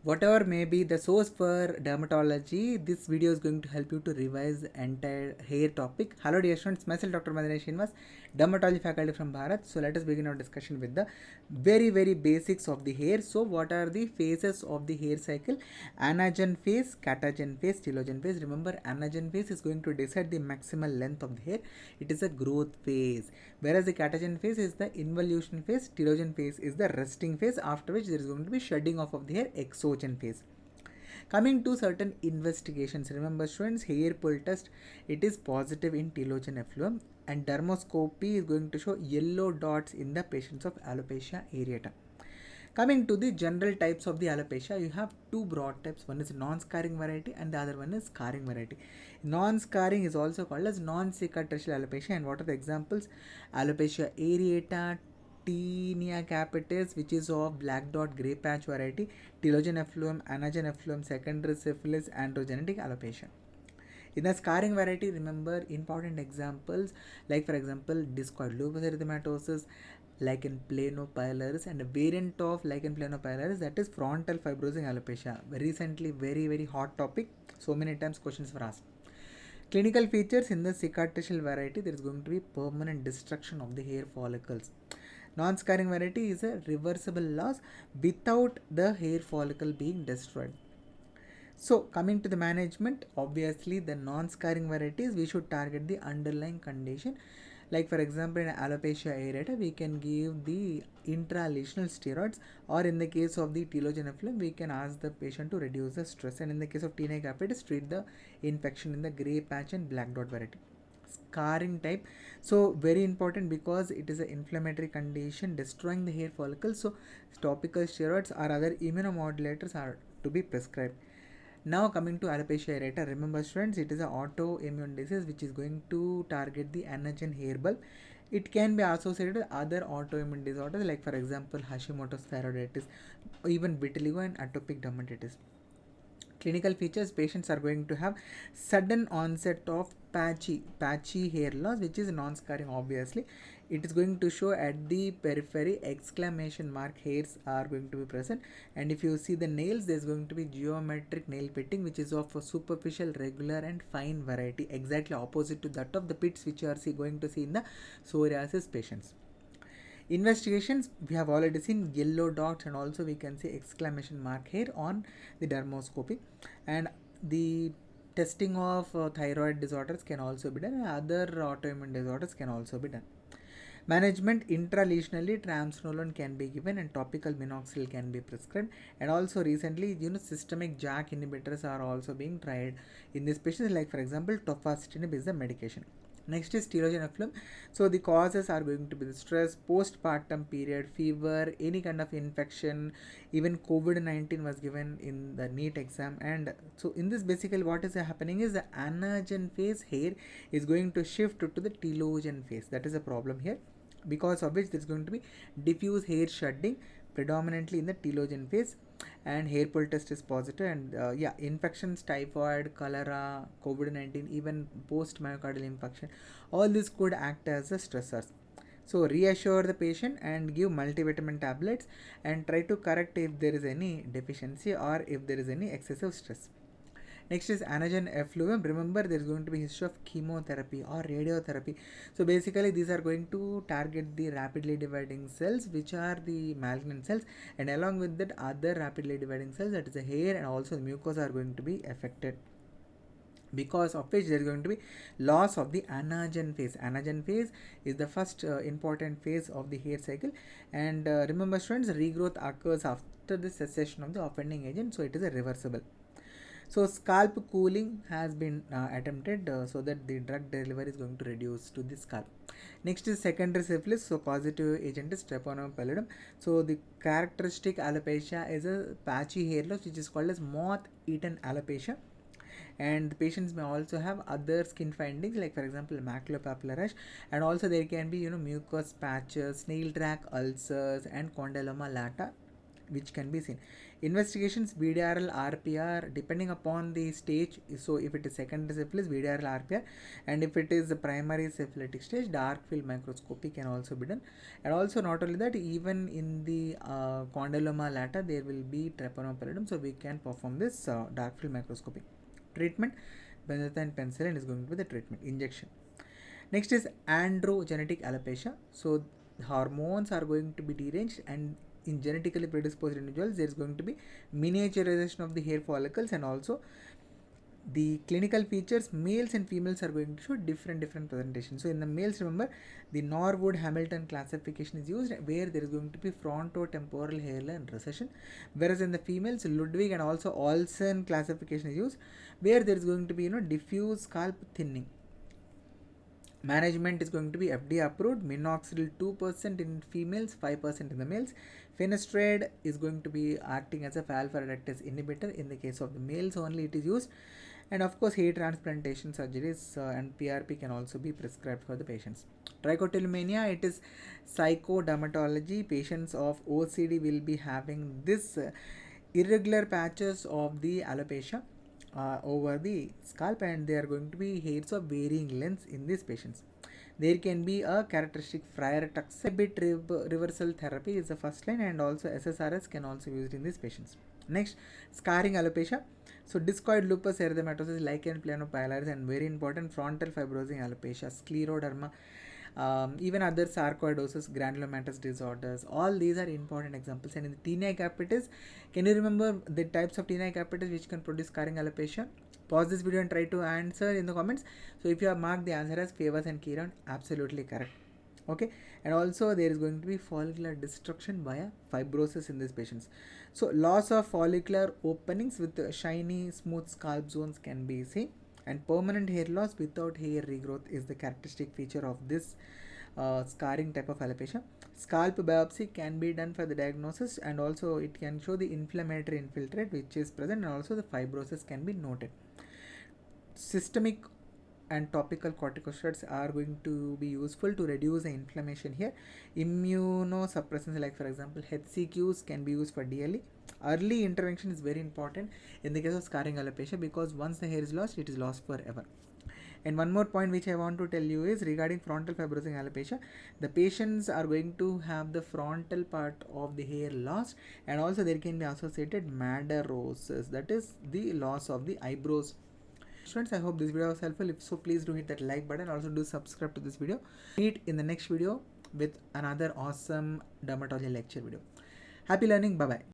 Whatever may be the source for dermatology, this video is going to help you to revise entire hair topic. Hello dear students, myself Dr. Maddineni Srinivas, dermatology faculty from Bharat. So let us begin our discussion with the very basics of the hair. So what are the phases of the hair cycle? Anagen phase, catagen phase, telogen phase. Remember, anagen phase is going to decide the maximal length of the hair. It is a growth phase. Whereas the catagen phase is the involution phase, telogen phase is the resting phase, after which there is going to be shedding off of the hair, exogen phase. Coming to certain investigations, remember students, hair pull test, it is positive in telogen effluent, and dermoscopy is going to show yellow dots in the patients of alopecia areata. Coming to the general types of the alopecia, you have two broad types. One is non-scarring variety and the other one is scarring variety. Non-scarring is also called as non-cicatricial alopecia. And what are the examples? Alopecia areata, Tinea capitis, which is of black dot grey patch variety, telogen effluent, anagen effluent, secondary syphilis, androgenetic alopecia. In the scarring variety, remember important examples like, for example, discoid lupus erythematosus, lichen planopilaris, and a variant of lichen planopilaris, that is frontal fibrosing alopecia. Recently, very hot topic. So many times questions were asked. Clinical features: in the cicatricial variety, there is going to be permanent destruction of the hair follicles. Non-scarring variety is a reversible loss without the hair follicle being destroyed. So coming to the management, obviously the non-scarring varieties, we should target the underlying condition. Like for example, in alopecia areata, we can give the intralesional steroids, or in the case of the telogen effluent, we can ask the patient to reduce the stress. And in the case of tinea capitis, treat the infection in the grey patch and black dot variety. Scarring type, so very important because it is an inflammatory condition destroying the hair follicles. So topical steroids or other immunomodulators are to be prescribed. Now coming to alopecia areata, remember students, it is an autoimmune disease which is going to target the anagen hair bulb. It can be associated with other autoimmune disorders like, for example, Hashimoto's thyroiditis, even vitiligo and atopic dermatitis. Clinical features: patients are going to have sudden onset of patchy hair loss, which is non-scarring. Obviously, it is going to show at the periphery, exclamation mark hairs are going to be present. And if you see the nails, there's going to be geometric nail pitting, which is of a superficial, regular and fine variety, exactly opposite to that of the pits which you are going to see in the psoriasis patients. Investigations, we have already seen yellow dots, and also we can see exclamation mark here on the dermoscopy. And the testing of thyroid disorders can also be done, and other autoimmune disorders can also be done. Management: intralesionally triamcinolone can be given and topical minoxidil can be prescribed. And also recently, systemic JAK inhibitors are also being tried in these patients, like for example tofacitinib is the medication. Next is telogen effluent. So the causes are going to be the stress, postpartum period, fever, any kind of infection, even COVID-19 was given in the NEET exam. And so in this, basically what is happening is the anagen phase hair is going to shift to the telogen phase. That is a problem here, because of which there is going to be diffuse hair shedding predominantly in the telogen phase, and hair pull test is positive. And infections, typhoid, cholera, COVID-19, even post myocardial infarction, all this could act as a stressors. So reassure the patient and give multivitamin tablets and try to correct if there is any deficiency or if there is any excessive stress. Next is anagen effluent. Remember, there is going to be history of chemotherapy or radiotherapy. So basically, these are going to target the rapidly dividing cells, which are the malignant cells, and along with that, other rapidly dividing cells, that is the hair and also the mucosa, are going to be affected, because of which there is going to be loss of the anagen phase. Anagen phase is the first important phase of the hair cycle. And remember students, regrowth occurs after the cessation of the offending agent, so it is a reversible. So scalp cooling has been attempted, so that the drug delivery is going to reduce to the scalp. Next is secondary syphilis. So causative agent is treponema pallidum. So the characteristic alopecia is a patchy hair loss, which is called as moth-eaten alopecia. And the patients may also have other skin findings, like for example maculopapular rash, and also there can be mucous patches, snail track ulcers, and condyloma lata. which can be seen. Investigations, VDRL, RPR, depending upon the stage. So if it is secondary syphilis, VDRL, RPR, and if it is the primary syphilitic stage, dark field microscopy can also be done. And also not only that, even in the condyloma lata, there will be treponema pallidum, so we can perform this dark field microscopy. Treatment, benzathine penicillin is going to be the treatment. Injection. Next is androgenetic alopecia. So hormones are going to be deranged, and in genetically predisposed individuals there is going to be miniaturization of the hair follicles, and also the clinical features, males and females are going to show different presentations. So in the males, remember, the Norwood Hamilton classification is used, where there is going to be frontotemporal hairline recession, whereas in the females, Ludwig and also Olsen classification is used, where there is going to be diffuse scalp thinning. Management is going to be FDA approved. Minoxidil 2% in females, 5% in the males. Finasteride is going to be acting as a alpha reductase inhibitor. In the case of the males only it is used. And of course, hair transplantation surgeries and PRP can also be prescribed for the patients. Trichotillomania, it is psychodermatology. Patients of OCD will be having this irregular patches of the alopecia over the scalp, and they are going to be hairs of varying lengths in these patients. There can be a characteristic Friar Tuck's bit reversal therapy is the first line, and also SSRS can also be used in these patients. Next, scarring alopecia. So discoid lupus erythematosus, lichen planopilaris, and very important, frontal fibrosing alopecia, scleroderma, even other sarcoidosis, granulomatous disorders, all these are important examples. And in the tinea capitis, can you remember the types of tinea capitis which can produce scarring alopecia? Pause this video and try to answer in the comments. So if you have marked the answer as Favors and Kiran, absolutely correct. Okay, and also there is going to be follicular destruction via fibrosis in these patients. So loss of follicular openings with shiny smooth scalp zones can be seen, and permanent hair loss without hair regrowth is the characteristic feature of this scarring type of alopecia. Scalp biopsy can be done for the diagnosis, and also it can show the inflammatory infiltrate which is present, and also the fibrosis can be noted. Systemic and topical corticosteroids are going to be useful to reduce the inflammation here. Immunosuppressants like for example HCQs can be used for DLE. Early intervention is very important in the case of scarring alopecia, because once the hair is lost, it is lost forever. And one more point which I want to tell you is regarding frontal fibrosing alopecia. The patients are going to have the frontal part of the hair lost, and also there can be associated madarosis, that is the loss of the eyebrows. Students, I hope this video was helpful. If so, please do hit that like button. Also do subscribe to this video. Meet in the next video with another awesome dermatology lecture video. Happy learning. Bye bye.